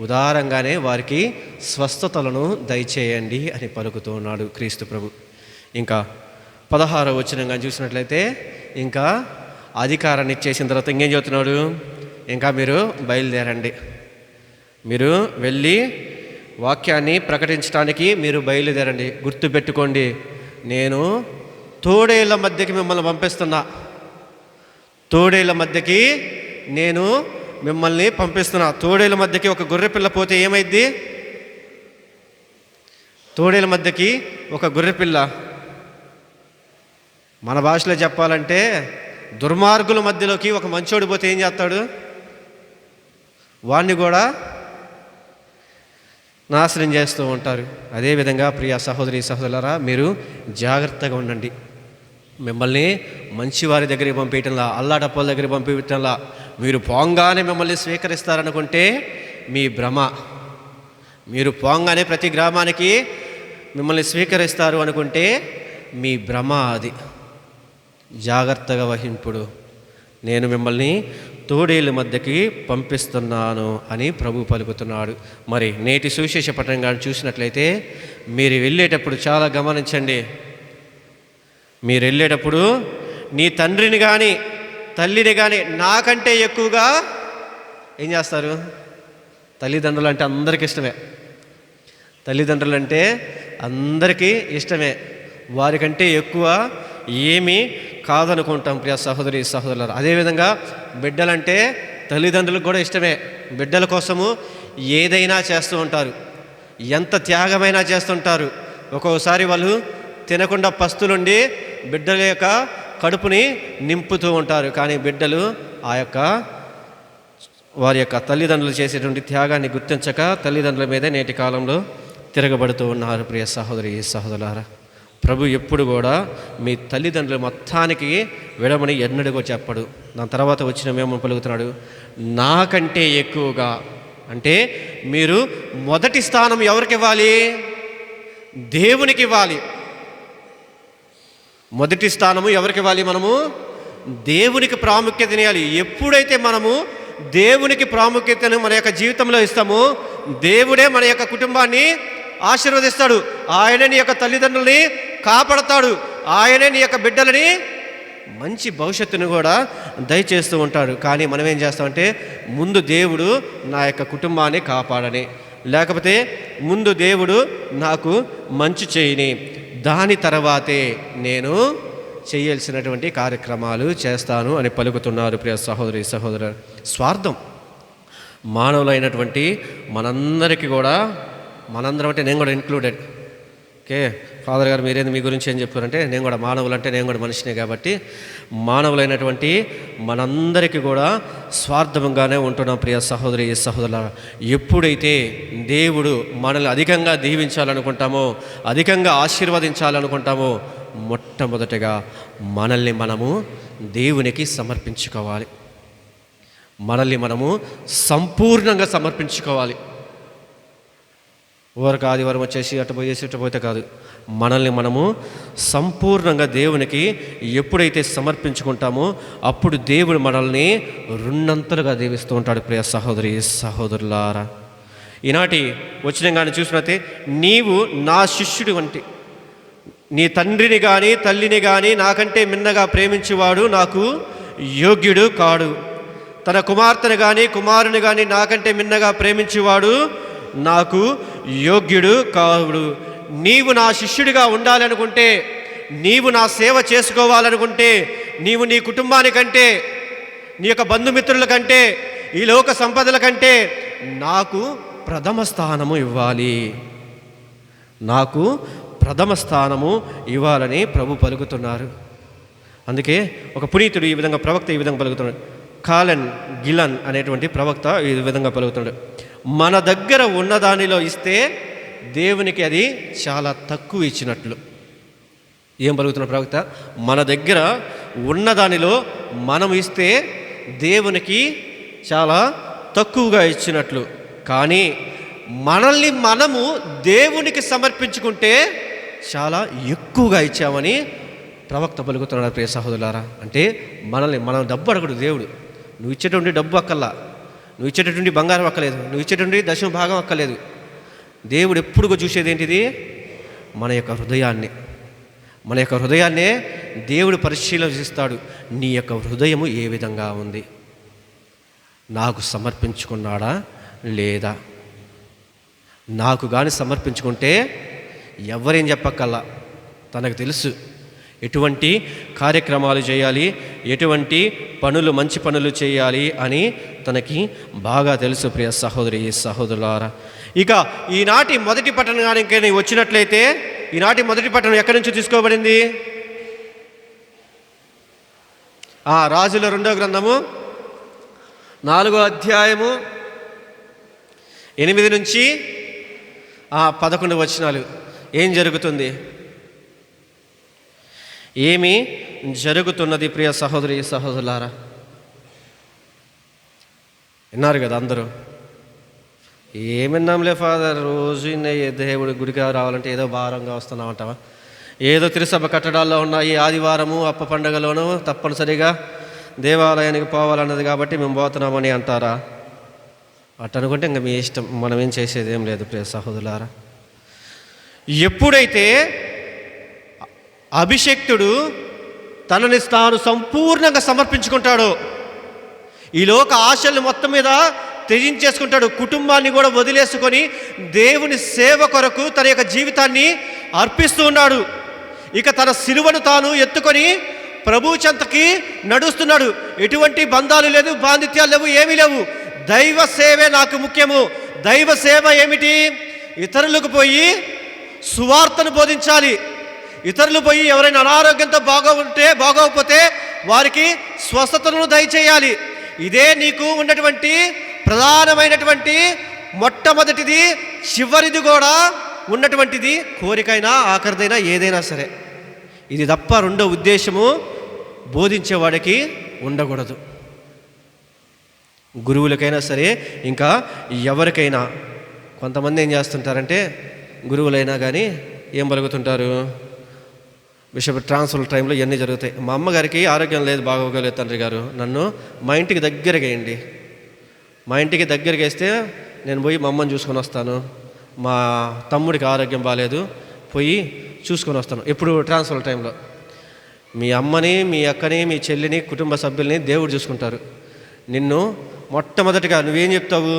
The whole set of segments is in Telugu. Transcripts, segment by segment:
ఉదారంగానే వారికి స్వస్థతలను దయచేయండి అని పలుకుతూ ఉన్నాడు క్రీస్తు ప్రభు. ఇంకా 16వ వచనంగా చూసినట్లయితే ఇంకా అధికారాన్ని ఇచ్చేసిన తర్వాత ఇంకేం చెబుతున్నాడు? ఇంకా మీరు బయలుదేరండి, మీరు వెళ్ళి వాక్యాన్ని ప్రకటించడానికి మీరు బయలుదేరండి. గుర్తుపెట్టుకోండి, నేను తోడేళ్ల మధ్యకి మిమ్మల్ని పంపిస్తున్నా. తోడేళ్ల మధ్యకి నేను మిమ్మల్ని పంపిస్తున్నా. తోడేళ్ల మధ్యకి ఒక గొర్రెపిల్ల పోతే ఏమైద్ది? తోడేళ్ల మధ్యకి ఒక గొర్రెపిల్ల, మన భాషలో చెప్పాలంటే దుర్మార్గుల మధ్యలోకి ఒక మంచోడు పోతే ఏం చేస్తాడు? వాణ్ణి కూడా నాశనం చేస్తూ ఉంటారు. అదేవిధంగా ప్రియ సహోదరి సహోదరులారా, మీరు జాగ్రత్తగా ఉండండి. మిమ్మల్ని మంచివారి దగ్గరికి పంపించడంలా, అల్లాటప్పల దగ్గరికి పంపించడంలా. మీరు పోంగానే మిమ్మల్ని స్వీకరిస్తారనుకుంటే మీ భ్రమ. మీరు పోంగానే ప్రతి గ్రామానికి మిమ్మల్ని స్వీకరిస్తారు అనుకుంటే మీ భ్రమ అది. జాగ్రత్తగా వహింపుడు. నేను మిమ్మల్ని తోడేళ్ళ మధ్యకి పంపిస్తున్నాను అని ప్రభు పలుకుతున్నాడు. మరి నేటి సువిశేష పట్టణంగా చూసినట్లయితే మీరు వెళ్ళేటప్పుడు చాలా గమనించండి. మీరు వెళ్ళేటప్పుడు నీ తండ్రిని కానీ తల్లిని కానీ నాకంటే ఎక్కువగా ఏం చేస్తారు? తల్లిదండ్రులు అంటే అందరికీ ఇష్టమే. తల్లిదండ్రులు అంటే అందరికీ ఇష్టమే. వారికంటే ఎక్కువ ఏమీ కాదనుకుంటాం ప్రియ సహోదరి సహోదరులారా. అదేవిధంగా బిడ్డలంటే తల్లిదండ్రులకు కూడా ఇష్టమే. బిడ్డల కోసము ఏదైనా చేస్తూ ఉంటారు, ఎంత త్యాగమైనా చేస్తుంటారు. ఒక్కోసారి వాళ్ళు తినకుండా పస్తులుండి బిడ్డల యొక్క కడుపుని నింపుతూ ఉంటారు. కానీ బిడ్డలు వారి యొక్క తల్లిదండ్రులు చేసేటువంటి త్యాగాన్ని గుర్తించక తల్లిదండ్రుల మీదే నేటి కాలంలో తిరగబడుతూ ఉన్నారు. ప్రియ సహోదరి సహోదరులారా, ప్రభు ఎప్పుడు కూడా మీ తల్లిదండ్రులు మొత్తానికి విడమని ఎన్నడూ చెప్పడు. దాని తర్వాత వచ్చిన మేము పలుకుతున్నాడు, నాకంటే ఎక్కువగా. అంటే మీరు మొదటి స్థానం ఎవరికి ఇవ్వాలి? దేవునికి ఇవ్వాలి. మొదటి స్థానము ఎవరికి ఇవ్వాలి? మనము దేవునికి ప్రాముఖ్యతనియాలి. ఎప్పుడైతే మనము దేవునికి ప్రాముఖ్యతను మన యొక్క జీవితంలో ఇస్తామో దేవుడే మన యొక్క కుటుంబాన్ని ఆశీర్వదిస్తాడు. ఆయనే నీ యొక్క తల్లిదండ్రులని కాపాడతాడు. ఆయనే నీ యొక్క బిడ్డలని మంచి భవిష్యత్తును కూడా దయచేస్తూ ఉంటాడు. కానీ మనం ఏం చేస్తామంటే ముందు దేవుడు నా యొక్క కుటుంబాన్ని కాపాడని, లేకపోతే ముందు దేవుడు నాకు మంచి చేయని, దాని తర్వాతే నేను చేయాల్సినటువంటి కార్యక్రమాలు చేస్తాను అని పలుకుతున్నారు ప్రియ సహోదరి సహోదరు. స్వార్థం మానవులైనటువంటి మనందరికీ కూడా, మనందరం అంటే నేను కూడా ఇంక్లూడెడ్. ఓకే, ఫాదర్ గారు మీరేంది మీ గురించి ఏం చెప్పారంటే నేను కూడా మానవులు అంటే నేను కూడా మనిషినే. కాబట్టి మానవులైనటువంటి మనందరికీ కూడా స్వార్థంగానే ఉంటున్నాం ప్రియ సహోదరి సహోదరుల. ఎప్పుడైతే దేవుడు మనల్ని అధికంగా దీవించాలనుకుంటామో, అధికంగా ఆశీర్వదించాలనుకుంటామో, మొట్టమొదటిగా మనల్ని మనము దేవునికి సమర్పించుకోవాలి. మనల్ని మనము సంపూర్ణంగా సమర్పించుకోవాలి. ఊరికి ఆదివారం వచ్చేసి అటు పోయేసి ఇటు పోతే కాదు. మనల్ని మనము సంపూర్ణంగా దేవునికి ఎప్పుడైతే సమర్పించుకుంటామో అప్పుడు దేవుడు మనల్ని రెండంతలుగా దీవిస్తూ ఉంటాడు. ప్రియ సహోదరి సహోదరులారా, ఈనాటి వచనంగానే చూసినట్లయితే నీవు నా శిష్యుడు వంటి, నీ తండ్రిని కానీ తల్లిని కానీ నాకంటే మిన్నగా ప్రేమించేవాడు నాకు యోగ్యుడు కాడు. తన కుమార్తెను కానీ కుమారుని కానీ నాకంటే మిన్నగా ప్రేమించేవాడు నాకు యోగ్యుడు కాడు. నీవు నా శిష్యుడిగా ఉండాలనుకుంటే, నీవు నా సేవ చేసుకోవాలనుకుంటే, నీవు నీ కుటుంబానికంటే, నీ యొక్క బంధుమిత్రుల కంటే, ఈ లోక సంపదల కంటే నాకు ప్రథమ స్థానము ఇవ్వాలి. నాకు ప్రథమ స్థానము ఇవ్వాలని ప్రభు పలుకుతున్నారు. అందుకే ఒక పునీతుడు ఈ విధంగా, ప్రవక్త ఈ విధంగా పలుకుతున్నాడు. కాలన్ గిలన్ అనేటువంటి ప్రవక్త ఈ విధంగా పలుకుతున్నాడు, మన దగ్గర ఉన్న దానిలో ఇస్తే దేవునికి అది చాలా తక్కువ ఇచ్చినట్లు. ఏం పలుకుతున్న ప్రవక్త? మన దగ్గర ఉన్న దానిలో మనం ఇస్తే దేవునికి చాలా తక్కువగా ఇచ్చినట్లు. కానీ మనల్ని మనము దేవునికి సమర్పించుకుంటే చాలా ఎక్కువగా ఇచ్చామని ప్రవక్త పలుకుతున్నాడు. ప్రియ సహోదరులారా, అంటే మనల్ని మనం డబ్బు అడగడు దేవుడు. నువ్వు ఇచ్చేటువంటి డబ్బు అక్కల్లా, నువ్వు ఇచ్చేటటువంటి బంగారం అక్కలేదు, నువ్వు ఇచ్చేటువంటి దశమ భాగం అక్కలేదు. దేవుడు ఎప్పుడు చూసేది ఏంటిది? మన యొక్క హృదయాన్ని. మన యొక్క హృదయాన్నే దేవుడు పరిశీలిస్తాడు. నీ యొక్క హృదయము ఏ విధంగా ఉంది? నాకు సమర్పించుకున్నాడా లేదా? నాకు కానీ సమర్పించుకుంటే ఎవరేం చెప్పక్కల్లా, తనకు తెలుసు ఎటువంటి కార్యక్రమాలు చేయాలి, ఎటువంటి పనులు మంచి పనులు చేయాలి అని తనకి బాగా తెలుసు. ప్రియ సహోదరి సహోదరులారా, ఇక ఈనాటి మొదటి పట్టణానికి వచ్చినట్లయితే, ఈనాటి మొదటి పట్టణం ఎక్కడి నుంచి తీసుకోబడింది? రాజుల 2వ గ్రంథము 4వ అధ్యాయము 8 నుంచి 11 వచనాలు. ఏం జరుగుతుంది? ఏమి జరుగుతున్నది ప్రియ సహోదరి సహోదరులారా? విన్నారు కదా అందరూ? ఏమిన్నాంలే ఫాదర్, రోజు దేవుడి గుడికి రావాలంటే ఏదో భారంగా వస్తున్నామంటావా? ఏదో తిరుసభ కట్టడాల్లో ఉన్నాయి, ఆదివారము అప్ప పండుగలోనూ తప్పనిసరిగా దేవాలయానికి పోవాలన్నది కాబట్టి మేము పోతున్నామని అంటారా? అట్ట అనుకుంటే ఇంకా మీ ఇష్టం, మనం ఏం చేసేది ఏం లేదు ప్రియ సహోదరులారా. ఎప్పుడైతే అభిషక్తుడు తనని తాను సంపూర్ణంగా సమర్పించుకుంటాడో, ఈ లోక ఆశల్ని మొత్తం మీద త్యజించేసుకుంటాడు, కుటుంబాన్ని కూడా వదిలేసుకొని దేవుని సేవ కొరకు తన యొక్క జీవితాన్ని అర్పిస్తూ ఉన్నాడు. ఇక తన సిలువను తాను ఎత్తుకొని ప్రభు చెంతకి నడుస్తున్నాడు. ఎటువంటి బంధాలు లేదు, బాంధిత్యాలు లేవు, ఏమీ లేవు. దైవ సేవే నాకు ముఖ్యము. దైవ సేవ ఏమిటి? ఇతరులకు పోయి సువార్తను బోధించాలి. ఇతరులు పోయి ఎవరైనా అనారోగ్యంతో బాగోకపోతే వారికి స్వస్థతను దయచేయాలి. ఇదే నీకు ఉన్నటువంటి ప్రధానమైనటువంటి మొట్టమొదటిది, చివరిది కూడా ఉన్నటువంటిది కోరికైనా ఆఖరిదైనా ఏదైనా సరే. ఇది తప్ప రెండో ఉద్దేశము బోధించేవాడికి ఉండకూడదు. గురువులకైనా సరే, ఇంకా ఎవరికైనా. కొంతమంది ఏం చేస్తుంటారంటే, గురువులైనా కానీ ఏం పలుకుతుంటారు? బిషప్ ట్రాన్స్ఫర్ టైంలో ఇవన్నీ జరుగుతాయి. మా అమ్మగారికి ఆరోగ్యం లేదు, బాగోగలేదు తండ్రి గారు, నన్ను మా ఇంటికి దగ్గరగా వేయండి. మా ఇంటికి దగ్గరగా వేస్తే నేను పోయి మా అమ్మని చూసుకొని వస్తాను. మా తమ్ముడికి ఆరోగ్యం బాగాలేదు, పోయి చూసుకొని వస్తాను. ఎప్పుడు ట్రాన్స్ఫర్ టైంలో మీ అమ్మని, మీ అక్కని, మీ చెల్లిని, కుటుంబ సభ్యుల్ని దేవుడు చూసుకుంటారు. నిన్ను మొట్టమొదటిగా నువ్వేం చెప్తావు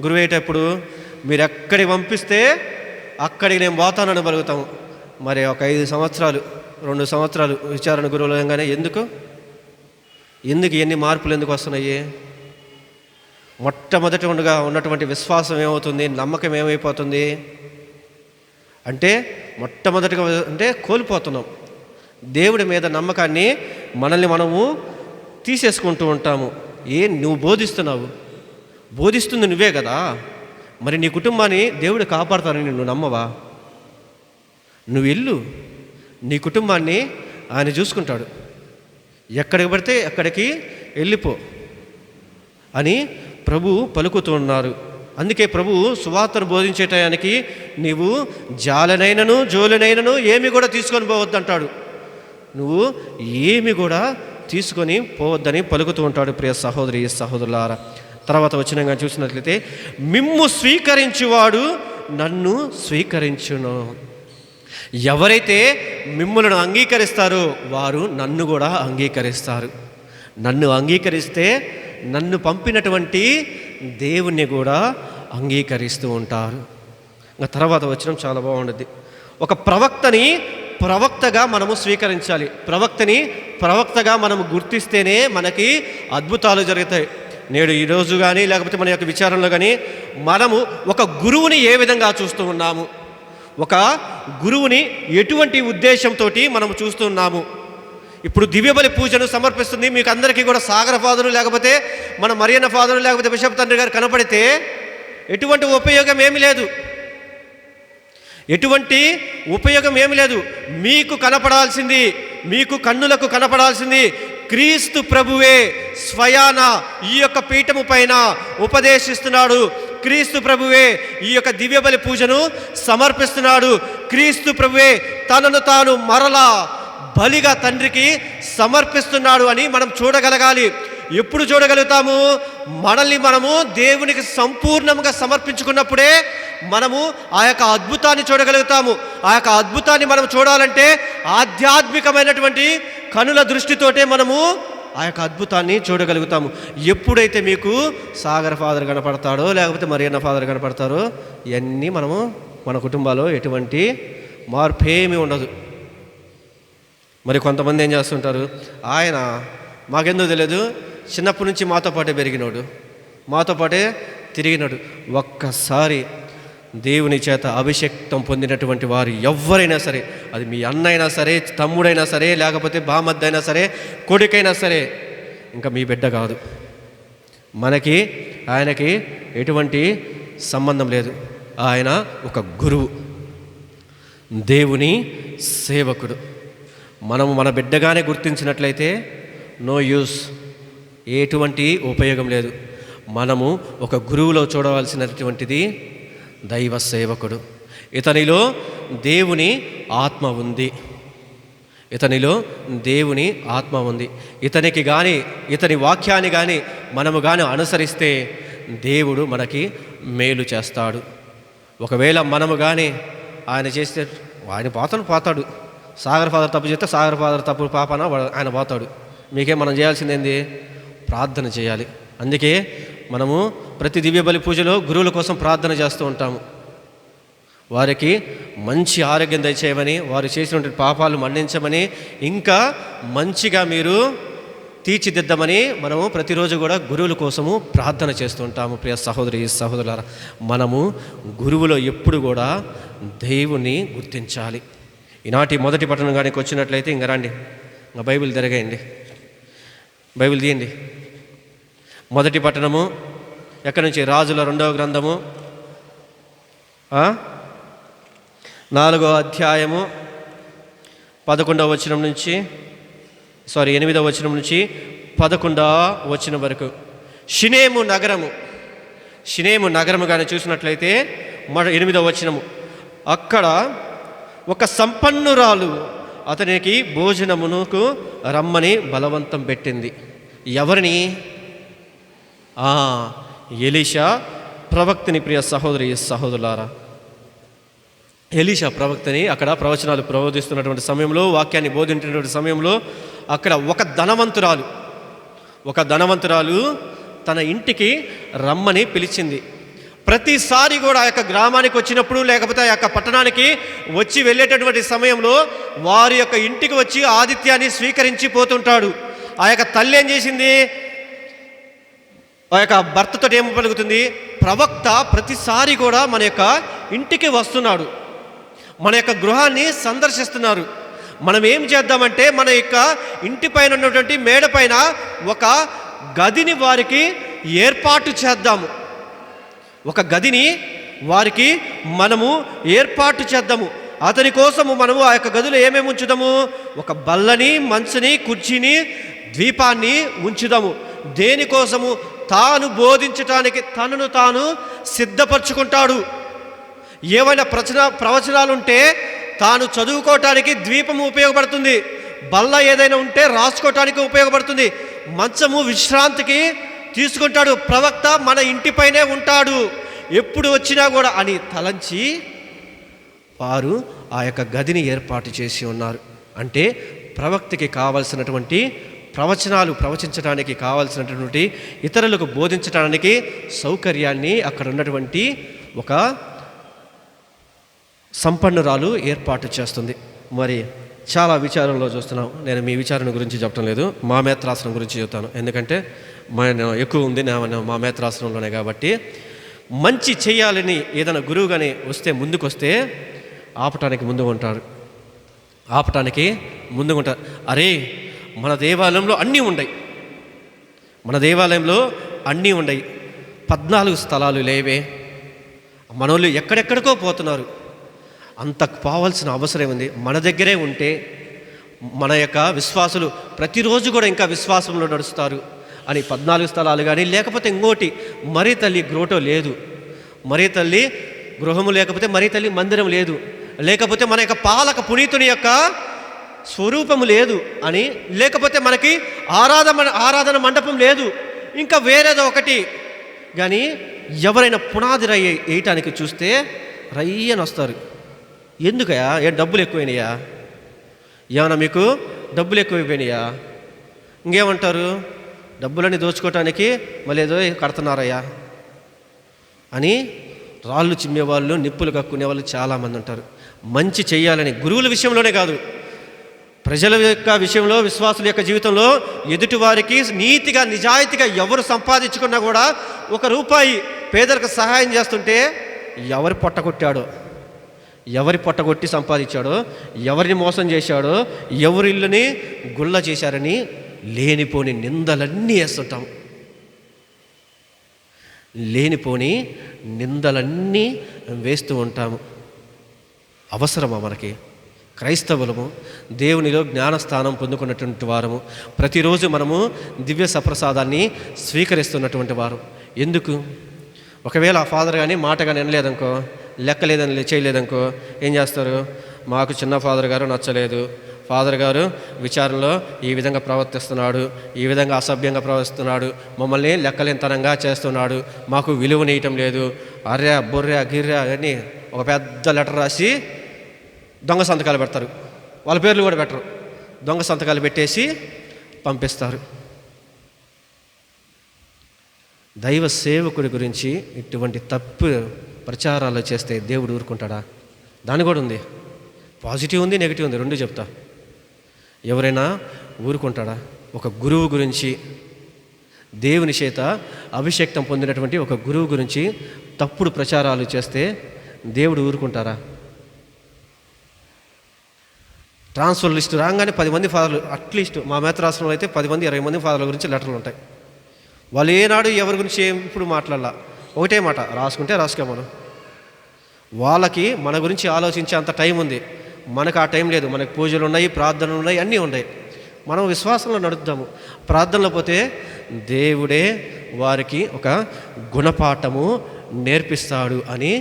గురువేటప్పుడు? మీరు ఎక్కడికి పంపిస్తే అక్కడికి నేను పోతానని పలుకుతాము. మరి ఒక 5 సంవత్సరాలు 2 సంవత్సరాలు విచారణ గురువులంగానే ఎందుకు ఎన్ని మార్పులు ఎందుకు వస్తున్నాయి? మొట్టమొదటి ఉన్నటువంటి విశ్వాసం ఏమవుతుంది? నమ్మకం ఏమైపోతుంది? అంటే మొట్టమొదటిగా అంటే కోల్పోతున్నాం. దేవుడి మీద నమ్మకాన్ని మనల్ని మనము తీసేసుకుంటూ ఉంటాము. నువ్వు బోధిస్తున్నావు, బోధిస్తుంది నువ్వే కదా, మరి నీ కుటుంబాన్ని దేవుడు కాపాడుతారని నువ్వు నమ్మవా? నువ్వు వెళ్ళు, నీ కుటుంబాన్ని ఆయన చూసుకుంటాడు. ఎక్కడికి పడితే అక్కడికి వెళ్ళిపో అని ప్రభు పలుకుతున్నారు. అందుకే ప్రభు సువార్తను బోధించే టయానికి నీవు జాలనైనను జోలనైనను ఏమి కూడా తీసుకొని పోవద్దంటాడు. నువ్వు ఏమి కూడా తీసుకొని పోవద్దని పలుకుతూ ఉంటాడు ప్రియ సహోదరి సహోదరులారా. తర్వాత వచ్చినంగా చూసినట్లయితే, మిమ్ము స్వీకరించువాడు నన్ను స్వీకరించును. ఎవరైతే మిమ్ములను అంగీకరిస్తారో వారు నన్ను కూడా అంగీకరిస్తారు. నన్ను అంగీకరిస్తే నన్ను పంపినటువంటి దేవుణ్ణి కూడా అంగీకరిస్తూ ఉంటారు. ఇంకా తర్వాత వచనం చాలా బాగుంటుంది. ఒక ప్రవక్తని ప్రవక్తగా మనము స్వీకరించాలి. ప్రవక్తని ప్రవక్తగా మనము గుర్తిస్తేనే మనకి అద్భుతాలు జరుగుతాయి. నేడు ఈరోజు కానీ లేకపోతే మన యొక్క విచారణలో కానీ మనము ఒక గురువుని ఏ విధంగా చూస్తూ ఉన్నాము, ఒక గురువుని ఎటువంటి ఉద్దేశంతో మనము చూస్తున్నాము. ఇప్పుడు దివ్యబలి పూజను సమర్పిస్తుంది మీకు అందరికీ కూడా సాగర ఫాదరు లేకపోతే మన మరియన్న ఫాదరు లేకపోతే బిషప్ తండ్రి గారు కనపడితే ఎటువంటి ఉపయోగం ఏమీ లేదు. ఎటువంటి ఉపయోగం ఏమి లేదు. మీకు కనపడాల్సింది, మీకు కన్నులకు కనపడాల్సింది క్రీస్తు ప్రభువే స్వయాన ఈ యొక్క పీఠము పైన ఉపదేశిస్తున్నాడు. క్రీస్తు ప్రభువే ఈ యొక్క దివ్యబలి పూజను సమర్పిస్తున్నాడు. క్రీస్తు ప్రభువే తనను తాను మరలా బలిగా తండ్రికి సమర్పిస్తున్నాడు అని మనం చూడగలగాలి. ఎప్పుడు చూడగలుగుతాము? మనల్ని మనము దేవునికి సంపూర్ణంగా సమర్పించుకున్నప్పుడే మనము ఆ యొక్క అద్భుతాన్ని చూడగలుగుతాము. ఆ యొక్క అద్భుతాన్ని మనం చూడాలంటే ఆధ్యాత్మికమైనటువంటి కనుల దృష్టితోటే మనము ఆ యొక్క అద్భుతాన్ని చూడగలుగుతాము. ఎప్పుడైతే మీకు సాగర్ ఫాదర్ కనపడతాడో, లేకపోతే మరియన్న ఫాదర్ కనపడతారో, ఇవన్నీ మనము మన కుటుంబాల్లో ఎటువంటి మార్పేమీ ఉండదు. మరి కొంతమంది ఏం చేస్తుంటారు, ఆయన మాకెందుకు తెలియదు, చిన్నప్పటి నుంచి మాతో పాటే పెరిగినాడు, మాతో పాటే తిరిగినాడు. ఒక్కసారి దేవుని చేత అభిషేక్తం పొందినటువంటి వారు ఎవరైనా సరే, అది మీ అన్నైనా సరే, తమ్ముడైనా సరే, లేకపోతే బామద్దైనా సరే, కొడుకైనా సరే, ఇంకా మీ బిడ్డ కాదు. మనకి ఆయనకి ఎటువంటి సంబంధం లేదు. ఆయన ఒక గురువు, దేవుని సేవకుడు. మనము మన బిడ్డగానే గుర్తించినట్లయితే నో యూస్, ఎటువంటి ఉపయోగం లేదు. మనము ఒక గురువులో చూడవలసినటువంటిది దైవ సేవకుడు. ఇతనిలో దేవుని ఆత్మ ఉంది, ఇతనిలో దేవుని ఆత్మ ఉంది. ఇతనికి కానీ, ఇతని వాక్యాన్ని కానీ మనము కానీ అనుసరిస్తే దేవుడు మనకి మేలు చేస్తాడు. ఒకవేళ మనము కానీ ఆయన చేస్తే ఆయన పోతాడు. సాగర్ ఫాదర్ తప్పు చేస్తే సాగర్ ఫాదర్ తప్పు పాపన ఆయన పోతాడు. మీకే మనం చేయాల్సిందేంది? ప్రార్థన చేయాలి. అందుకే మనము ప్రతి దివ్య బలి పూజలో గురువుల కోసం ప్రార్థన చేస్తూ ఉంటాము. వారికి మంచి ఆరోగ్యం దయచేయమని, వారు చేసినటువంటి పాపాలు మన్నించమని, ఇంకా మంచిగా మీరు తీర్చిదిద్దమని మనము ప్రతిరోజు కూడా గురువుల కోసము ప్రార్థన చేస్తూ ఉంటాము. ప్రియ సహోదరి సహోదరులారా, మనము గురువులో ఎప్పుడు కూడా దేవుని గుర్తించాలి. ఈనాటి మొదటి పట్టణం కానీ వచ్చినట్లయితే ఇంక రండి, ఇంకా బైబిల్ తిరగేయండి, బైబిల్ తీయండి. మొదటి పట్టణము ఎక్కడి నుంచి? రాజుల 2వ గ్రంథము 4వ అధ్యాయము 11వ వచనం నుంచి 8వ వచనం నుంచి 11వ వచనం వరకు. షినేము నగరము కానీ చూసినట్లయితే 8వ వచనము, అక్కడ ఒక సంపన్నురాలు అతనికి భోజనమునకు రమ్మని బలవంతం పెట్టింది. ఎవరిని? ఎలీషా ప్రవక్తని. ప్రియ సహోదరి సహోదరులారా, ఎలీషా ప్రవక్తని అక్కడ ప్రవచనాలు ప్రబోధిస్తున్నటువంటి సమయంలో, వాక్యాన్ని బోధించినటువంటి సమయంలో, అక్కడ ఒక ధనవంతురాలు తన ఇంటికి రమ్మని పిలిచింది. ప్రతిసారి కూడా ఆ యొక్క గ్రామానికి వచ్చినప్పుడు, లేకపోతే ఆ యొక్క పట్టణానికి వచ్చి వెళ్ళేటటువంటి సమయంలో వారి యొక్క ఇంటికి వచ్చి ఆతిథ్యాన్ని స్వీకరించి పోతుంటాడు. ఆ యొక్క తల్లి ఏం చేసింది? ఆ యొక్క భర్తతో ఏం పలుకుతుంది? ప్రవక్త ప్రతిసారి కూడా మన యొక్క ఇంటికి వస్తున్నాడు, మన యొక్క గృహాన్ని సందర్శిస్తున్నారు. మనం ఏం చేద్దామంటే మన యొక్క ఇంటి పైన ఉన్నటువంటి మేడ పైన ఒక గదిని వారికి ఏర్పాటు చేద్దాము. ఒక గదిని వారికి మనము ఏర్పాటు చేద్దాము. అతని కోసము మనము ఆ యొక్క గదిలో ఏమేమి ఉంచుదాము? ఒక బల్లని, మంచుని, కుర్చీని, ద్వీపాన్ని ఉంచుదాము. దేనికోసము? తాను బోధించటానికి తనను తాను సిద్ధపరచుకుంటాడు. ఏవైనా ప్రవచనాలుంటే తాను చదువుకోవటానికి ద్వీపము ఉపయోగపడుతుంది, బల్ల ఏదైనా ఉంటే రాసుకోవటానికి ఉపయోగపడుతుంది, మంచము విశ్రాంతికి తీసుకుంటాడు. ప్రవక్త మన ఇంటిపైనే ఉంటాడు, ఎప్పుడు వచ్చినా కూడా అని తలంచి వారు ఆ యొక్క గదిని ఏర్పాటు చేసి ఉన్నారు. అంటే ప్రవక్తకి కావలసినటువంటి ప్రవచనాలు ప్రవచించడానికి కావలసినటువంటి, ఇతరులకు బోధించడానికి సౌకర్యాన్ని అక్కడ ఉన్నటువంటి ఒక సంపన్నురాలు ఏర్పాటు చేస్తుంది. మరి చాలా విచారంలో చూస్తున్నాం. నేను మీ విచారణ గురించి చెప్పడం లేదు, మా మేత్రాసనం గురించి చెప్తాను. ఎందుకంటే ఎక్కువ ఉంది మా మేత్రాసనంలోనే. కాబట్టి మంచి చేయాలని ఏదైనా గురువు కానీ వస్తే ముందుకొస్తే ఆపటానికి ముందుగా ఉంటారు. అరే మన దేవాలయంలో అన్నీ ఉన్నాయి, 14 స్థలాలు లేవే, మనోళ్ళు ఎక్కడెక్కడికో పోతున్నారు, అంత పోవాల్సిన అవసరం ఉంది. మన దగ్గరే ఉంటే మన యొక్క విశ్వాసులు ప్రతిరోజు కూడా ఇంకా విశ్వాసంలో నడుస్తారు అని 14 స్థలాలు కానీ, లేకపోతే ఇంకోటి మరీ తల్లి గ్రోటో లేదు, మరీ తల్లి గృహము లేకపోతే మరీ తల్లి మందిరం లేదు, లేకపోతే మన యొక్క పాలక పునీతుని యొక్క స్వరూపము లేదు అని, లేకపోతే మనకి ఆరాధన మండపం లేదు, ఇంకా వేరేదో ఒకటి కానీ ఎవరైనా పునాది వేయటానికి చూస్తే రయ్యని వస్తారు. ఎందుకయా? ఏం డబ్బులు ఎక్కువైనాయా? ఏమన్నా మీకు డబ్బులు ఎక్కువైపోయినాయా? ఇంకేమంటారు? డబ్బులని దోచుకోవటానికి మళ్ళీ ఏదో కడుతున్నారయ్యా అని రాళ్ళు చిమ్మేవాళ్ళు, నిప్పులు కక్కునే వాళ్ళు చాలామంది ఉంటారు. మంచి చెయ్యాలని గురువుల విషయంలోనే కాదు, ప్రజల యొక్క విషయంలో, విశ్వాసుల యొక్క జీవితంలో ఎదుటివారికి నీతిగా నిజాయితీగా ఎవరు సంపాదించుకున్నా కూడా ₹1 పేదలకు సహాయం చేస్తుంటే ఎవరి పొట్టగొట్టాడో, ఎవరి పొట్టగొట్టి సంపాదించాడో, ఎవరిని మోసం చేశాడో, ఎవరి ఇల్లుని గుల్ల చేశారని లేనిపోని నిందలన్నీ వేస్తుంటాం. లేనిపోని నిందలన్నీ వేస్తూ ఉంటాము. అవసరమా మనకి? క్రైస్తవులము, దేవునిలో జ్ఞానస్థానం పొందుకున్నటువంటి వారము, ప్రతిరోజు మనము దివ్య సప్రసాదాన్ని స్వీకరిస్తున్నటువంటి వారు. ఎందుకు? ఒకవేళ ఆ ఫాదర్ కానీ మాట కానీ వినలేదనుకో, లెక్క లేదని చేయలేదనుకో, ఏం చేస్తారు? మాకు చిన్న ఫాదర్ గారు నచ్చలేదు, ఫాదర్ గారు విచారణలో ఈ విధంగా ప్రవర్తిస్తున్నాడు, ఈ విధంగా అసభ్యంగా ప్రవర్తిస్తున్నాడు, మమ్మల్ని లెక్కలేనితనంగా చేస్తున్నాడు, మాకు విలువనీయటం లేదు, అర్రా బొర్రా గిర్రా అని ఒక పెద్ద లెటర్ రాసి దొంగ సంతకాలు పెడతారు. వాళ్ళ పేర్లు కూడా పెట్టరు, దొంగ సంతకాలు పెట్టేసి పంపిస్తారు. దైవ సేవకుడి గురించి ఇటువంటి తప్పు ప్రచారాలు చేస్తే దేవుడు ఊరుకుంటాడా? దాని కూడా ఉంది, పాజిటివ్ ఉంది, నెగిటివ్ ఉంది, రెండు చెప్తా. ఎవరైనా ఊరుకుంటాడా? ఒక గురువు గురించి, దేవుని చేత అభిషేక్తం పొందినటువంటి ఒక గురువు గురించి తప్పుడు ప్రచారాలు చేస్తే దేవుడు ఊరుకుంటారా? ట్రాన్స్ఫర్ లిస్టు రాగానే 10 మంది ఫాదర్లు, అట్లీస్ట్ మా మేత్రాశ్రమంలో అయితే 10 మంది 20 మంది ఫాదర్ల గురించి లెటర్లు ఉంటాయి. వాళ్ళు ఏనాడు ఎవరి గురించి ఇప్పుడు మాట్లాడాల, ఒకటే మాట రాసుకుంటే రాసుకోమను. వాళ్ళకి మన గురించి ఆలోచించే అంత టైం ఉంది, మనకు ఆ టైం లేదు. మనకు పూజలు ఉన్నాయి, ప్రార్థనలు ఉన్నాయి, అన్నీ ఉన్నాయి. మనం విశ్వాసంలో నడుద్దాము. ప్రార్థనలో పోతే దేవుడే వారికి ఒక గుణపాఠము నేర్పిస్తాడు అని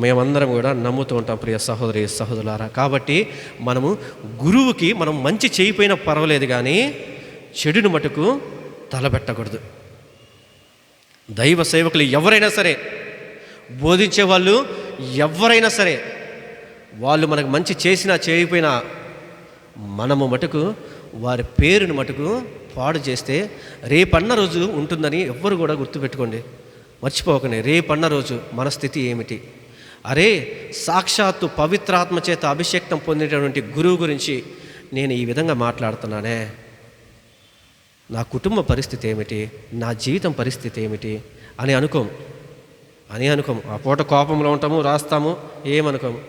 మేమందరం కూడా నమ్ముతూ ఉంటాం ప్రియ సహోదరి సహోదరులారా. కాబట్టి మనము గురువుకి మనం మంచి చేయిపోయినా పర్వాలేదు, కానీ చెడును మటుకు తలపెట్టకూడదు. దైవ సేవకులు ఎవరైనా సరే, బోధించే వాళ్ళు ఎవరైనా సరే, వాళ్ళు మనకు మంచి చేసినా చేయకపోయినా మనము మటుకు వారి పేరును మటుకు పాడు చేస్తే రేపన్న రోజు ఉంటుందని ఎవ్వరు కూడా గుర్తుపెట్టుకోండి, మర్చిపోకండి. రేపన్న రోజు మన స్థితి ఏమిటి? అరే, సాక్షాత్తు పవిత్రాత్మ చేత అభిషేక్తం పొందినటువంటి గురువు గురించి నేను ఈ విధంగా మాట్లాడుతున్నానే, నా కుటుంబ పరిస్థితి ఏమిటి, నా జీవితం పరిస్థితి ఏమిటి అని అనుకోము. ఆ పూట కోపంలో ఉంటాము, రాస్తాము, ఏమనుకోము,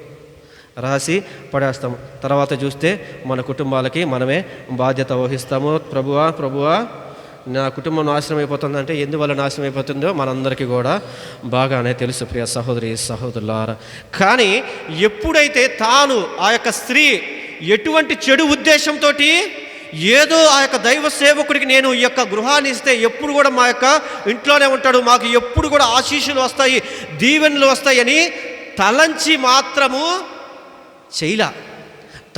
రాసి పడేస్తాము. తర్వాత చూస్తే మన కుటుంబాలకి మనమే బాధ్యత వహిస్తాము. ప్రభువా నా కుటుంబం నాశనం అయిపోతుందంటే ఎందువల్ల నాశనం అయిపోతుందో మనందరికీ కూడా బాగానే తెలుసు ప్రియ సహోదరి సహోదరులారా. కానీ ఎప్పుడైతే తాను ఆ యొక్క స్త్రీ ఎటువంటి చెడు ఉద్దేశంతో ఏదో ఆ యొక్క దైవ సేవకుడికి నేను ఈ యొక్క గృహాన్ని ఇస్తే ఎప్పుడు కూడా మా యొక్క ఇంట్లోనే ఉంటాడు, మాకు ఎప్పుడు కూడా ఆశీస్సులు వస్తాయి, దీవెనలు వస్తాయని తలంచి మాత్రము చేయలా.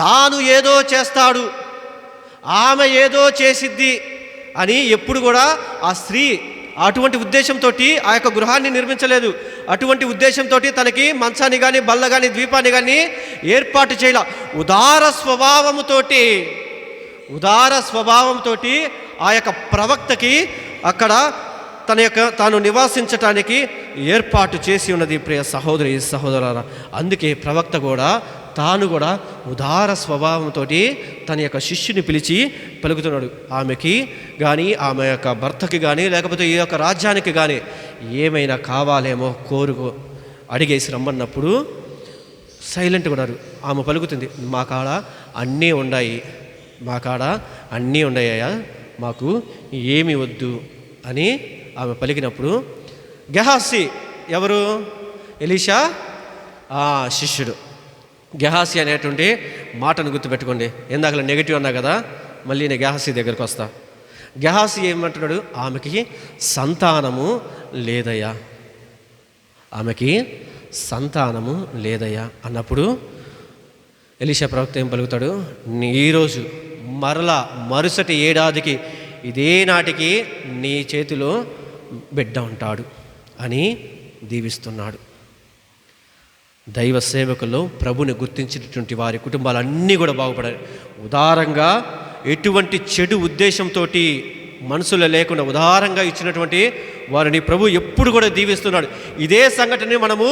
తాను ఏదో చేస్తాడు, ఆమె ఏదో చేసిద్ది అని ఎప్పుడు కూడా ఆ స్త్రీ అటువంటి ఉద్దేశంతో ఆ యొక్క గృహాన్ని నిర్మించలేదు. అటువంటి ఉద్దేశంతో తనకి మంచాన్ని కానీ బల్ల కానీ ద్వీపాన్ని కానీ ఏర్పాటు చేయాల. ఉదార స్వభావంతో ఆ యొక్క ప్రవక్తకి అక్కడ తాను నివాసించటానికి ఏర్పాటు చేసి ఉన్నది ప్రియ సహోదరి సహోదరులారా. అందుకే ప్రవక్త కూడా తాను కూడా ఉదార స్వభావంతో తన యొక్క శిష్యుని పిలిచి పలుకుతున్నాడు. ఆమెకి కానీ, ఆమె యొక్క భర్తకి కానీ, లేకపోతే ఈ యొక్క రాజ్యానికి కానీ ఏమైనా కావాలేమో కోరుకో అడిగేసి రమ్మన్నప్పుడు సైలెంట్గా ఉన్నారు. ఆమె పలుకుతుంది, మా కాడ అన్నీ ఉన్నాయ్యా, మాకు ఏమి వద్దు అని ఆమె పలికినప్పుడు గెహాసీ, ఎవరు? ఎలీషా శిష్యుడు. గెహాసీ అనేటువంటి మాటను గుర్తుపెట్టుకోండి. ఇందాక నెగిటివ్ అన్నా కదా, మళ్ళీ నేను గెహాసీ దగ్గరికి వస్తా. గెహాసీ ఏమంటున్నాడు? ఆమెకి సంతానము లేదయ్యా అన్నప్పుడు ఎలీషా ప్రవక్త ఏం పలుకుతాడు, ఈరోజు మరలా మరుసటి ఏడాదికి ఇదే నాటికి నీ చేతిలో బిడ్డ ఉంటాడు అని దీవిస్తున్నాడు. దైవ సేవకుల్లో ప్రభుని గుర్తించినటువంటి వారి కుటుంబాలన్నీ కూడా బాగుపడాలి. ఉదారంగా ఎటువంటి చెడు ఉద్దేశంతో మనసులో లేకుండా ఉదారంగా ఇచ్చినటువంటి వారిని ప్రభు ఎప్పుడు కూడా దీవిస్తున్నాడు. ఇదే సంఘటన మనము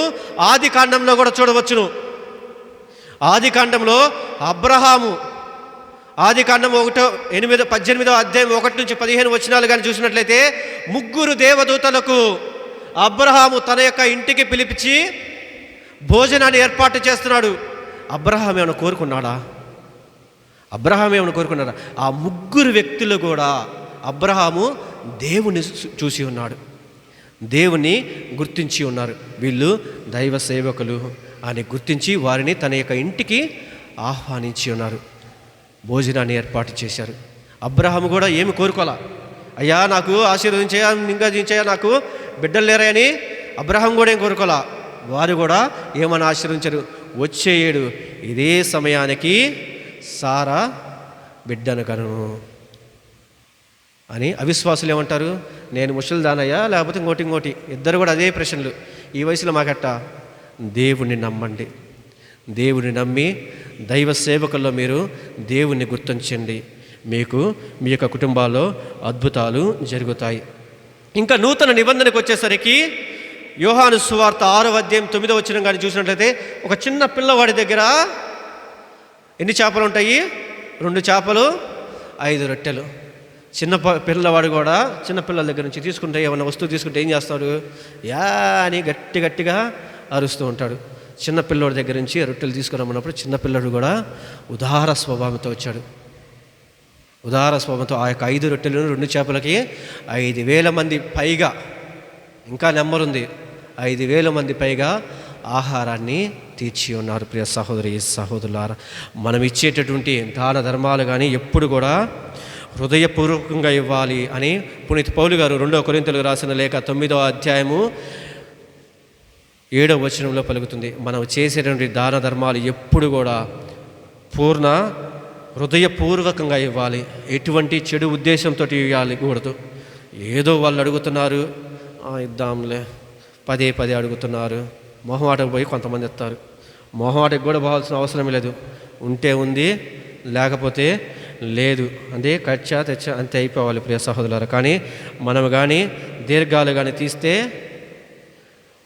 ఆది కాండంలో కూడా చూడవచ్చును. ఆది కాండంలో అబ్రహాము, ఆది కాండం 18వ అధ్యాయం 1 నుంచి 15 వచనాలు కానీ చూసినట్లయితే, 3 దేవదూతలకు అబ్రహాము తన యొక్క ఇంటికి పిలిపించి భోజనాన్ని ఏర్పాటు చేస్తున్నాడు. అబ్రహాం ఏమైనా కోరుకున్నాడా? ఆ 3 వ్యక్తులు కూడా అబ్రహాము దేవుని చూసి ఉన్నాడు, దేవుని గుర్తించి ఉన్నారు. వీళ్ళు దైవ సేవకులు అని గుర్తించి వారిని తన యొక్క ఇంటికి ఆహ్వానించి ఉన్నారు, భోజనాన్ని ఏర్పాటు చేశారు. అబ్రహాము కూడా ఏమి కోరుకోవాలా, అయ్యా నాకు ఆశీర్వదించయా, ఇంకా దించయా, నాకు బిడ్డలు లేరా అని అబ్రహాం కూడా ఏం కోరుకోవాలా. వారు కూడా ఏమని ఆశీర్వించారు, వచ్చే ఏడు ఇదే సమయానికి సారా బిడ్డను కను అని. అవిశ్వాసులు ఏమంటారు, నేను ముసలిదానయ్యా లేకపోతే ఇంకోటి. ఇద్దరు కూడా అదే ప్రశ్నలు. ఈ వయసులో మాకట్ట. దేవుణ్ణి నమ్మండి, దేవుని నమ్మి దైవ సేవకుల్లో మీరు దేవుణ్ణి గుర్తించండి, మీకు మీ యొక్క కుటుంబాల్లో అద్భుతాలు జరుగుతాయి. ఇంకా నూతన నిబంధనకు వచ్చేసరికి యోహాను సువార్త 6వ అధ్యాయం 9వ వచనం కానీ చూసినట్లయితే, ఒక చిన్న పిల్లవాడి దగ్గర ఎన్ని చేపలు ఉంటాయి? 2 చేపలు 5 రొట్టెలు. పిల్లవాడు కూడా చిన్న పిల్లల దగ్గర నుంచి తీసుకుంటే, ఏమైనా వస్తువు తీసుకుంటే ఏం చేస్తాడు, యా అని గట్టిగా అరుస్తూ ఉంటాడు. చిన్న పిల్లోడి దగ్గర నుంచి రొట్టెలు తీసుకురమ్మన్నప్పుడు చిన్నపిల్లడు కూడా ఉదార స్వభావంతో వచ్చాడు. ఉదార స్వభావంతో ఆ యొక్క 5 రొట్టెలను 2 చేపలకి 5,000 మంది పైగా, ఇంకా నెంబర్ ఉంది, 5,000 మంది పైగా ఆహారాన్ని తీర్చి ఉన్నారు. ప్రియ సహోదరి సహోదరులారా, మనం ఇచ్చేటటువంటి దాన ధర్మాలు కానీ ఎప్పుడు కూడా హృదయపూర్వకంగా ఇవ్వాలి అని పునీత్ పౌలు గారు 2వ కొరింథీయులకు రాసిన లేఖ 9వ అధ్యాయము 7వ వచనంలో పలుకుతుంది. మనం చేసేటువంటి దాన ధర్మాలు ఎప్పుడు కూడా పూర్ణ హృదయపూర్వకంగా ఇవ్వాలి. ఎటువంటి చెడు ఉద్దేశంతో ఇవ్వాలి కూడదు. ఏదో వాళ్ళు అడుగుతున్నారు ఇద్దాంలే, పదే అడుగుతున్నారు, మొహమాటకు పోయి కొంతమంది ఇస్తారు. మొహమాటకు కూడా పోవాల్సిన అవసరం లేదు. ఉంటే ఉంది, లేకపోతే లేదు, అంటే కచ్చా తెచ్చా అంతే అయిపోవాలి ప్రియ సహోదరులారా. కానీ మనం కానీ దీర్ఘాలు కానీ తీస్తే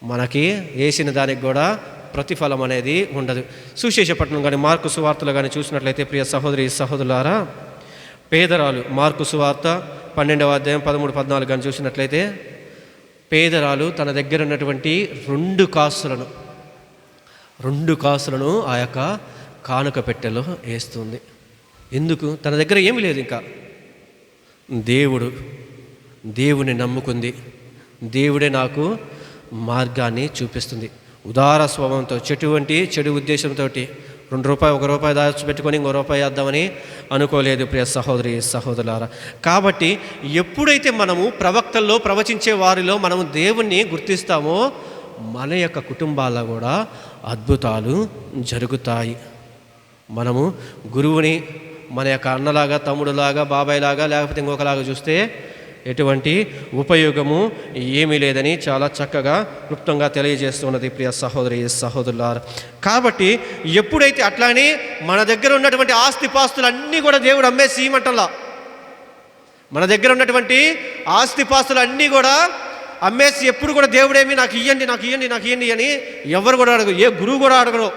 మనకి వేసిన దానికి కూడా ప్రతిఫలం అనేది ఉండదు. సువిశేషపట్నం కానీ మార్కు సువార్తలు కానీ చూసినట్లయితే ప్రియ సహోదరి సహోదరులారా, పేదరాలు మార్కు సువార్త 12వ అధ్యాయం 13-14 కానీ చూసినట్లయితే, పేదరాలు తన దగ్గర ఉన్నటువంటి 2 కాసులను ఆ యొక్క కానుక పెట్టెలో వేస్తుంది. ఎందుకు? తన దగ్గర ఏమీ లేదు, ఇంకా దేవుని నమ్ముకుంది. దేవుడే నాకు మార్గాన్ని చూపిస్తుంది. ఉదార స్వభావంతో, చెడు ఉద్దేశంతో 2 రూపాయలు 1 రూపాయి దాచిపెట్టుకొని ఇంకో రూపాయి వేద్దామని అనుకోలేదు ప్రియ సహోదరి సహోదరులారా. కాబట్టి ఎప్పుడైతే మనము ప్రవక్తల్లో ప్రవచించే వారిలో మనము దేవుణ్ణి గుర్తిస్తామో మన యొక్క కుటుంబాల్లో కూడా అద్భుతాలు జరుగుతాయి. మనము గురువుని మన యొక్క అన్నలాగా, తమ్ముడులాగా, బాబాయ్లాగా, లేకపోతే ఇంకొకలాగా చూస్తే ఎటువంటి ఉపయోగము ఏమీ లేదని చాలా చక్కగా క్లుప్తంగా తెలియజేస్తున్నది ప్రియ సహోదరి సహోదరులారా. కాబట్టి ఎప్పుడైతే అట్లానే మన దగ్గర ఉన్నటువంటి ఆస్తిపాస్తులన్నీ కూడా దేవుడు అమ్మేసి ఇవ్వమంటలా. మన దగ్గర ఉన్నటువంటి ఆస్తిపాస్తులన్నీ కూడా అమ్మేసి ఎప్పుడు కూడా దేవుడేమి నాకు ఇయ్యండి అని ఎవరు కూడా అడగరు. ఏ గురువు కూడా అడగరు.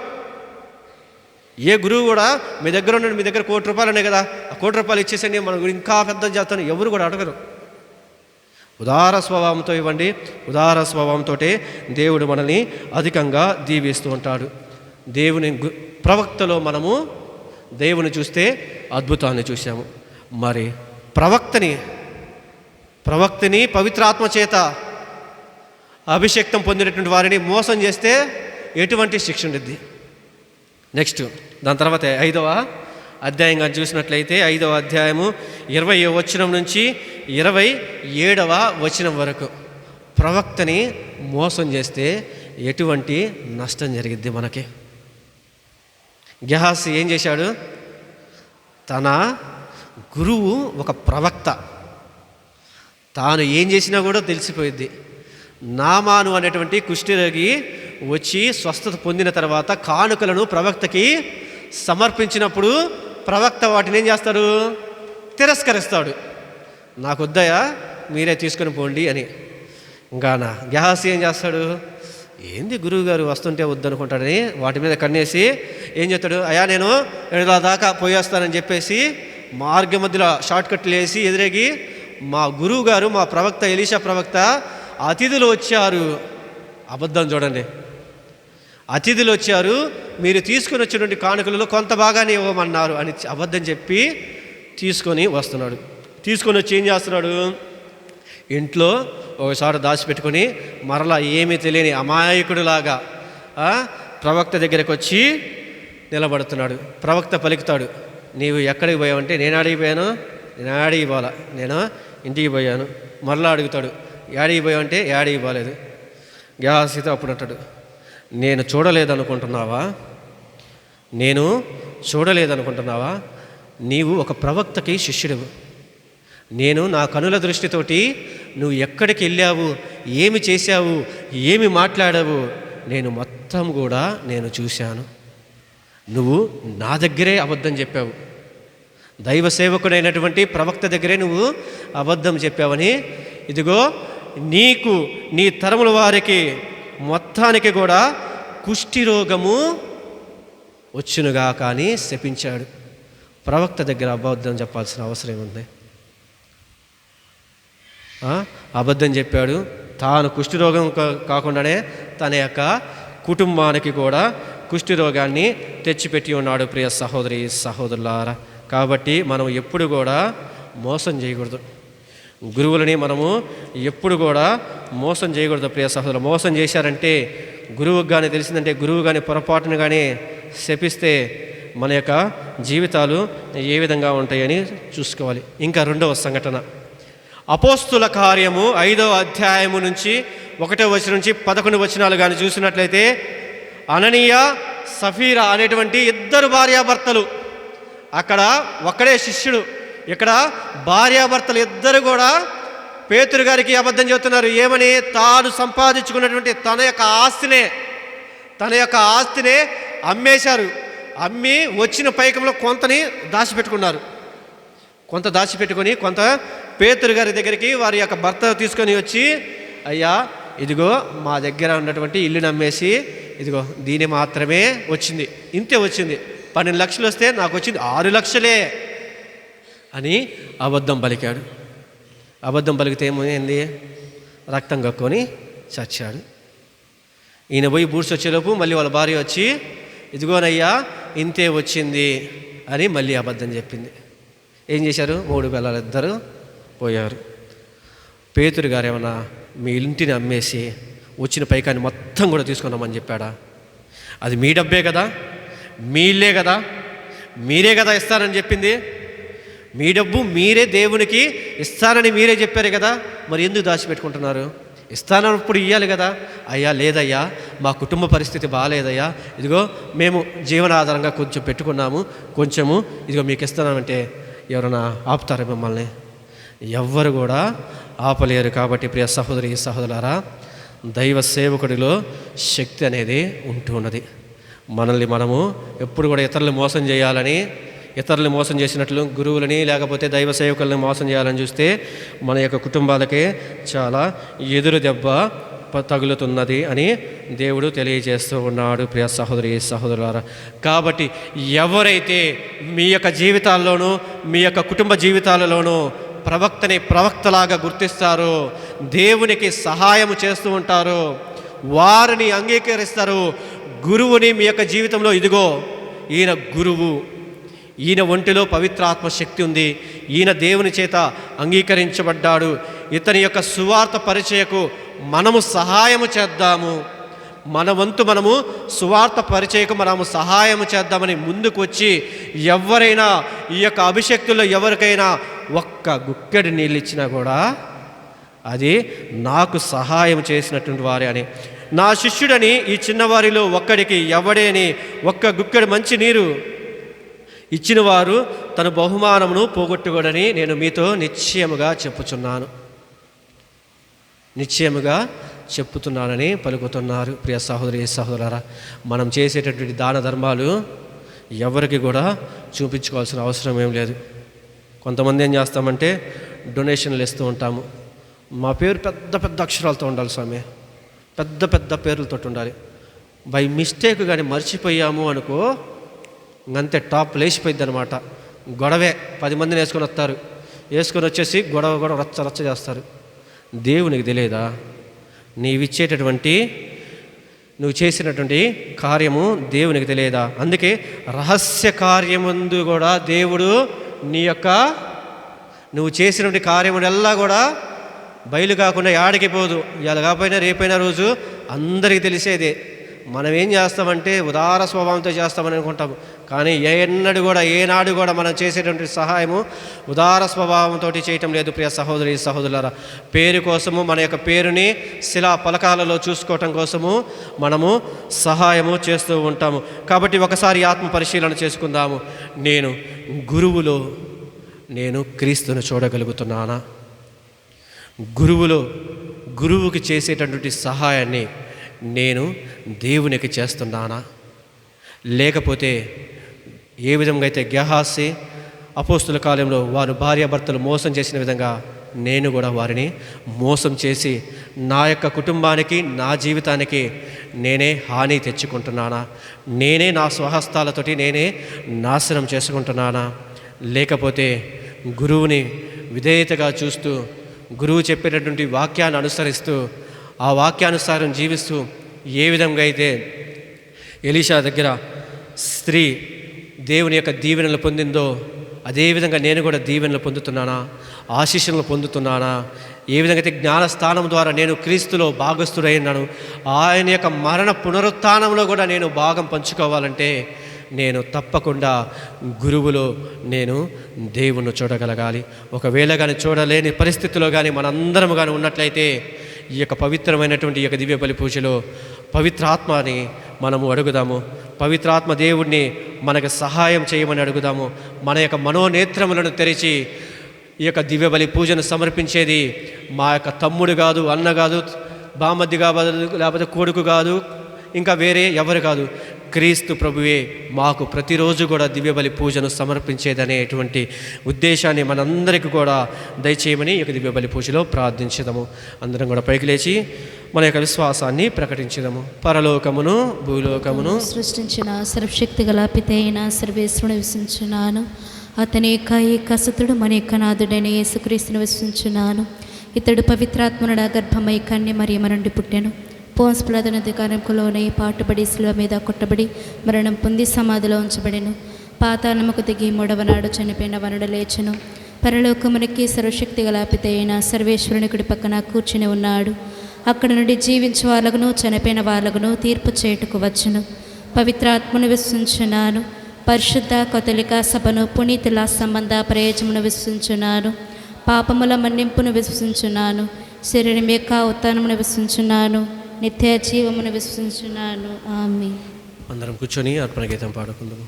ఏ గురువు కూడా మీ దగ్గర ఉన్న మీ దగ్గర 1 కోటి రూపాయలు ఉన్నాయి కదా, ఆ 1 కోటి రూపాయలు ఇచ్చేసండి మనం ఇంకా పెద్ద చేస్తాను ఎవరు కూడా అడగరు. ఉదార స్వభావంతో ఇవ్వండి. ఉదార స్వభావంతో దేవుడు మనల్ని అధికంగా దీవిస్తూ ఉంటాడు. దేవుని ప్రవక్తలో మనము దేవుని చూస్తే అద్భుతాన్ని చూసాము. మరి ప్రవక్తని పవిత్రాత్మ చేత అభిషేక్తం పొందినటువంటి వారిని మోసం చేస్తే ఎటువంటి శిక్ష ఉంటుంది? నెక్స్ట్ దాని తర్వాత 5వ అధ్యాయంగా చూసినట్లయితే 5వ అధ్యాయము 20వ వచనం నుంచి 27వ వచనం వరకు ప్రవక్తని మోసం చేస్తే ఎటువంటి నష్టం జరిగిద్ది మనకి? గెహాజీ ఏం చేశాడు? తన గురువు ఒక ప్రవక్త, తాను ఏం చేసినా కూడా తెలిసిపోయింది. నామాను అనేటువంటి కుష్ఠరోగి వచ్చి స్వస్థత పొందిన తర్వాత కానుకలను ప్రవక్తకి సమర్పించినప్పుడు ప్రవక్త వాటిని ఏం చేస్తాడు? తిరస్కరిస్తాడు. నాకు వద్దయా, మీరే తీసుకొని పోండి అని. ఇంకా గెహాజీ ఏం చేస్తాడు? ఏంది గురువు గారు వస్తుంటే వద్దనుకుంటాడని వాటి మీద కన్నేసి ఏం చేస్తాడు? అయ్యా నేను ఇలా దాకా పోయేస్తానని చెప్పేసి మార్గ మధ్యలో షార్ట్ కట్లు వేసి ఎదురేగి, మా గురువు గారు, మా ప్రవక్త ఎలీషా ప్రవక్త అతిథులు వచ్చారు. అబద్ధం చూడండి. అతిథులు వచ్చారు, మీరు తీసుకొని వచ్చినటువంటి కానుకలలో కొంత భాగాన్ని ఇవ్వమన్నారు అని అబద్ధం చెప్పి తీసుకొని వస్తున్నాడు. తీసుకొని వచ్చి ఏం చేస్తున్నాడు? ఇంట్లో ఒకసారి దాచిపెట్టుకొని మరలా ఏమీ తెలియని అమాయకుడిలాగా ప్రవక్త దగ్గరికి వచ్చి నిలబడుతున్నాడు. ప్రవక్త పలుకుతాడు, నీవు ఎక్కడికి పోయావంటే, నేను అడిగిపోయాను, నేను ఆడికి పోలా, నేను ఇంటికి పోయాను. మరలా అడుగుతాడు, యాడికి పోయావంటే యాడికి పోలేదు. గెహాజీతో అప్పుడు అంటాడు, నేను చూడలేదనుకుంటున్నావా? నేను చూడలేదనుకుంటున్నావా? నీవు ఒక ప్రవక్తకి శిష్యుడు. నేను నా కనుల దృష్టితోటి నువ్వు ఎక్కడికి వెళ్ళావు, ఏమి చేశావు, ఏమి మాట్లాడావు, నేను మొత్తం కూడా నేను చూశాను. నువ్వు నా దగ్గరే అబద్ధం చెప్పావు, దైవ సేవకుడైనటువంటి ప్రవక్త దగ్గరే నువ్వు అబద్ధం చెప్పావని, ఇదిగో నీకు నీ తరముల వారికి మొత్తానికి కూడా కుష్ఠిరోగము వచ్చునుగా కానీ శపించాడు. ప్రవక్త దగ్గర అబద్ధం చెప్పాల్సిన అవసరం ఉంది? అబద్ధం చెప్పాడు. తాను కుష్ఠిరోగం కాకుండానే తన యొక్క కుటుంబానికి కూడా కుష్ఠిరోగాన్ని తెచ్చిపెట్టి ఉన్నాడు. ప్రియ సహోదరి సహోదరులారా, కాబట్టి మనం ఎప్పుడు కూడా మోసం చేయకూడదు. గురువులని మనము ఎప్పుడు కూడా మోసం చేయకూడదు. ప్రియ సహోదరులు, మోసం చేశారంటే, గురువుకు కానీ తెలిసిందంటే, గురువు కానీ పొరపాటును కానీ శపిస్తే మన యొక్క జీవితాలు ఏ విధంగా ఉంటాయని చూసుకోవాలి. ఇంకా రెండవ సంఘటన, అపోస్తుల కార్యము 5వ అధ్యాయము నుంచి 1వ వచనం నుంచి 11 వచనాలు కానీ చూసినట్లయితే, అననీయ సఫీరా అనేటువంటి ఇద్దరు భార్యాభర్తలు, అక్కడ ఒక్కడే శిష్యుడు, ఇక్కడ భార్యాభర్తలు ఇద్దరు కూడా పేతురు గారికి అబద్ధం చెబుతున్నారు. ఏమని? తాను సంపాదించుకున్నటువంటి తన యొక్క ఆస్తినే అమ్మేశారు. అమ్మి వచ్చిన పైకంలో కొంతని దాచిపెట్టుకున్నారు. కొంత దాచిపెట్టుకొని కొంత పేతురు గారి దగ్గరికి వారి యొక్క భర్త తీసుకొని వచ్చి, అయ్యా ఇదిగో మా దగ్గర ఉన్నటువంటి ఇల్లుని అమ్మేసి ఇదిగో దీని మాత్రమే వచ్చింది, ఇంతే వచ్చింది, 12 లక్షలు వస్తే నాకు వచ్చింది 6 లక్షలే అని అబద్ధం పలికాడు. అబద్ధం పలికితే ఏమైంది? రక్తం కక్కుని చచ్చాడు. ఈయన పోయి బూడ్స్ వచ్చేలోపు మళ్ళీ వాళ్ళ భార్య వచ్చి, ఇదిగోనయ్యా ఇంతే వచ్చింది అని మళ్ళీ అబద్ధం చెప్పింది. ఏం చేశారు? 3 పిల్లలిద్దరూ పోయారు. పేతురు గారు ఏమన్నా మీ ఇంటిని అమ్మేసి వచ్చిన పైకాన్ని మొత్తం కూడా తీసుకున్నామని చెప్పాడా? అది మీ డబ్బే కదా, మీ ఇల్లే కదా, మీరే కదా ఇస్తానని చెప్పింది. మీ డబ్బు మీరే దేవునికి ఇస్తానని మీరే చెప్పారు కదా, మరి ఎందుకు దాచిపెట్టుకుంటున్నారు? ఇస్తానప్పుడు ఇవ్వాలి కదా. అయ్యా లేదయ్యా, మా కుటుంబ పరిస్థితి బాగాలేదయ్యా, ఇదిగో మేము జీవనాధారంగా కొంచెం పెట్టుకున్నాము, కొంచెము ఇదిగో మీకు ఇస్తానంటే ఎవరైనా ఆపుతారా మిమ్మల్ని? ఎవ్వరు కూడా ఆపలేరు. కాబట్టి ప్రియ సహోదరి సహోదరులారా, దైవ సేవకుడిలో శక్తి అనేది ఉంటూ ఉన్నది. మనల్ని మనము ఎప్పుడు కూడా ఇతరులు మోసం చేయాలని, ఇతరులు మోసం చేసినట్లు గురువులని లేకపోతే దైవ సేవకులని మోసం చేయాలని చూస్తే మన యొక్క కుటుంబాలకే చాలా ఎదురు దెబ్బ తగులుతున్నది అని దేవుడు తెలియజేస్తూ ఉన్నాడు. ప్రియ సహోదరి సహోదరులారా, కాబట్టి ఎవరైతే మీ యొక్క జీవితాల్లోనూ మీ యొక్క కుటుంబ జీవితాలలోనూ ప్రవక్తని ప్రవక్తలాగా గుర్తిస్తారో, దేవునికి సహాయం చేస్తూ ఉంటారో, వారిని అంగీకరిస్తారు. గురువుని మీ యొక్క జీవితంలో, ఇదిగో ఈయన గురువు, ఈయన ఒంటిలో పవిత్రాత్మ శక్తి ఉంది, ఈయన దేవుని చేత అంగీకరించబడ్డాడు, ఇతని యొక్క సువార్త పరిచయకు మనము సహాయము చేద్దాము, మన వంతు మనము సువార్త పరిచయకు మనము సహాయము చేద్దామని ముందుకు వచ్చి ఎవరైనా ఈ యొక్క అభిషక్తుల్లో ఎవరికైనా ఒక్క గుక్కెడి నీళ్ళు ఇచ్చినా కూడా అది నాకు సహాయం చేసినటువంటి వారే అని నా శిష్యుడని ఈ చిన్నవారిలో ఒక్కడికి ఎవడేని ఒక్క గుక్కడి మంచి నీరు ఇచ్చిన వారు తన బహుమానమును పోగొట్టుకోడని నేను మీతో నిశ్చయముగా చెప్పుతున్నానని పలుకుతున్నారు. ప్రియ సహోదరి సహోదరులారా, మనం చేసేటటువంటి దాన ధర్మాలు ఎవరికి కూడా చూపించుకోవాల్సిన అవసరం ఏం లేదు. కొంతమంది ఏం చేస్తామంటే డొనేషన్లు ఇస్తూ ఉంటాము. మా పేరు పెద్ద పెద్ద అక్షరాలతో ఉండాలి స్వామి, పెద్ద పెద్ద పేర్లతో ఉండాలి. బై మిస్టేక్ కానీ మర్చిపోయాము అనుకో, అంతే టాప్ లేచిపోయింది అనమాట. గొడవే 10 మందిని వేసుకొని వచ్చేసి గొడవ రచ్చ చేస్తారు. దేవునికి తెలియదా నువ్వు చేసినటువంటి కార్యము దేవునికి తెలియదా? అందుకే రహస్య కార్యమందు కూడా దేవుడు నువ్వు చేసినటువంటి కార్యమునెల్లా కూడా బయలు కాకుండా యాడికి పోదు. ఇవాళ కాకపోయినా రేపైనా రోజు అందరికీ తెలిసేదే. మనం ఏం చేస్తామంటే ఉదార స్వభావంతో చేస్తామని అనుకుంటాము, కానీ ఏనాడు కూడా మనం చేసేటువంటి సహాయము ఉదార స్వభావంతో చేయటం లేదు. ప్రియ సహోదరి సహోదరులారా, పేరు కోసము, మన యొక్క పేరుని శిలా పలకాలలో చూసుకోవటం కోసము మనము సహాయము చేస్తూ ఉంటాము. కాబట్టి ఒకసారి ఆత్మ పరిశీలన చేసుకుందాము. నేను క్రీస్తును చూడగలుగుతున్నానా? గురువుకి చేసేటటువంటి సహాయాన్ని నేను దేవునికి చేస్తున్నానా? లేకపోతే ఏ విధంగా అయితే గెహాసి అపోస్తుల కాలంలో వారు భార్యాభర్తలు మోసం చేసిన విధంగా నేను కూడా వారిని మోసం చేసి నా యొక్క కుటుంబానికి, నా జీవితానికి నేనే హాని తెచ్చుకుంటున్నానా? నేనే నా స్వహస్తాలతోటి నేనే నాశనం చేసుకుంటున్నానా? లేకపోతే గురువుని విధేయతగా చూస్తూ, గురువు చెప్పేటటువంటి వాక్యాన్ని అనుసరిస్తూ, ఆ వాక్యానుసారం జీవిస్తూ, ఏ విధంగా అయితే ఎలీషా దగ్గర స్త్రీ దేవుని యొక్క దీవెనలు పొందిందో అదేవిధంగా నేను కూడా దీవెనలు పొందుతున్నానా? ఆశీస్సులను పొందుతున్నానా? ఏ విధంగా అయితే జ్ఞానస్థానం ద్వారా నేను క్రీస్తులో భాగస్థుడైనాను, ఆయన యొక్క మరణ పునరుత్థానంలో కూడా నేను భాగం పంచుకోవాలంటే నేను తప్పకుండా గురువులో నేను దేవుణ్ణి చూడగలగాలి. ఒకవేళ కానీ చూడలేని పరిస్థితిలో కానీ మనందరం కానీ ఉన్నట్లయితే ఈ యొక్క పవిత్రమైనటువంటి ఈ యొక్క దివ్య బలి పూజలో పవిత్రాత్మని మనము అడుగుదాము. పవిత్రాత్మ దేవుణ్ణి మనకు సహాయం చేయమని అడుగుదాము. మన యొక్క మనోనేత్రములను తెరిచి ఈ యొక్క దివ్య బలి పూజను సమర్పించేది మా యొక్క తమ్ముడు కాదు, అన్న కాదు, బామద్ది కాదు, లేకపోతే కొడుకు కాదు, ఇంకా వేరే ఎవరు కాదు, క్రీస్తు ప్రభువే మాకు ప్రతిరోజు కూడా దివ్యబలి పూజను సమర్పించేదనేటువంటి ఉద్దేశాన్ని మనందరికీ కూడా దయచేయమని ఈ యొక్క దివ్యబలి పూజలో ప్రార్థించదము. అందరం కూడా పైకి లేచి మన యొక్క విశ్వాసాన్ని ప్రకటించదము. పరలోకమును భూలోకమును సృష్టించిన సర్వశక్తి గల పిత అయిన సర్వేశ్వరుని విశ్వసించున్నాను. అతని ఏకసుతుడు మన యొక్క నాథుడైన యేసుక్రీస్తుని విశ్వసించున్నాను. ఇతడు పవిత్రాత్మనుడ గర్భమై కన్య మరియమ్మ నుండి పుట్టెను. పోన్స్ పిలాతు అధికారంలోనే పాటుబడి శిలువ మీద కొట్టబడి మరణం పొంది సమాధిలో ఉంచబడెను. పాతాళముకు దిగి 3వ నాడు చనిపోయిన వనుడు లేచెను. పరలోకమునికి సర్వశక్తి గల పిత అయిన సర్వేశ్వరుని కుడి పక్కన కూర్చుని ఉన్నాడు. అక్కడ నుండి జీవించే వాళ్ళకును చనిపోయిన వాళ్ళకును తీర్పు చేయుటకు వచ్చును. పవిత్రాత్మను విశ్వసించున్నాను. పరిశుద్ధ కథలిక సభను, పునీతుల సంబంధ ప్రయోజనమును విశ్వసించున్నాను. పాపముల మన్నింపును విశ్వసించున్నాను. శరీరం యొక్క ఉత్థానమును విశ్వసించున్నాను. నిత్య జీవమును విశ్వసించున్నాను. ఆమేన్. అందరం కూర్చొని అర్పణ గీతం పాడుకుందాము.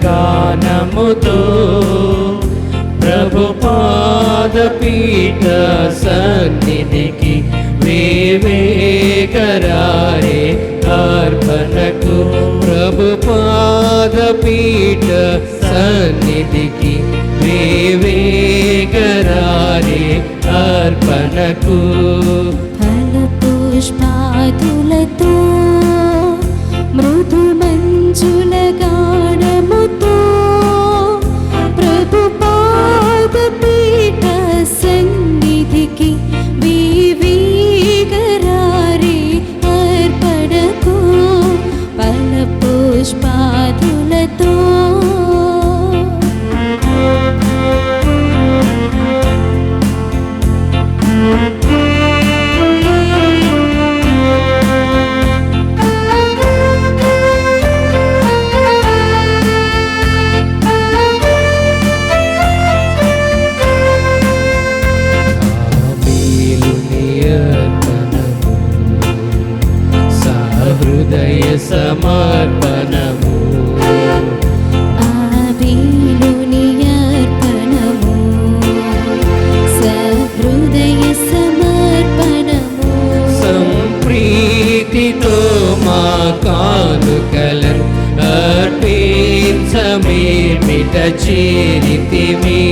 గానముతో ప్రభు పాదపీఠ సన్నిధికి వేవేగరారే అర్పణకు. ప్రభు పాదపీఠ సన్నిధికి వేవేగరారే అర్పణ అర్పణకు ఫల పుష్పాదులతో మృదు మంజుల గానముతో ప్రభు పాదపీఠ సన్నిధికి వివిగరారే అర్పణకు ఫల పుష్పాదులతో హృదయ సమర్పణము ఆబేలుని అర్పణము సహృదయ సమర్పణము సంప్రీతితో మా కానుకలను అర్పించమేమిట చేరితిమి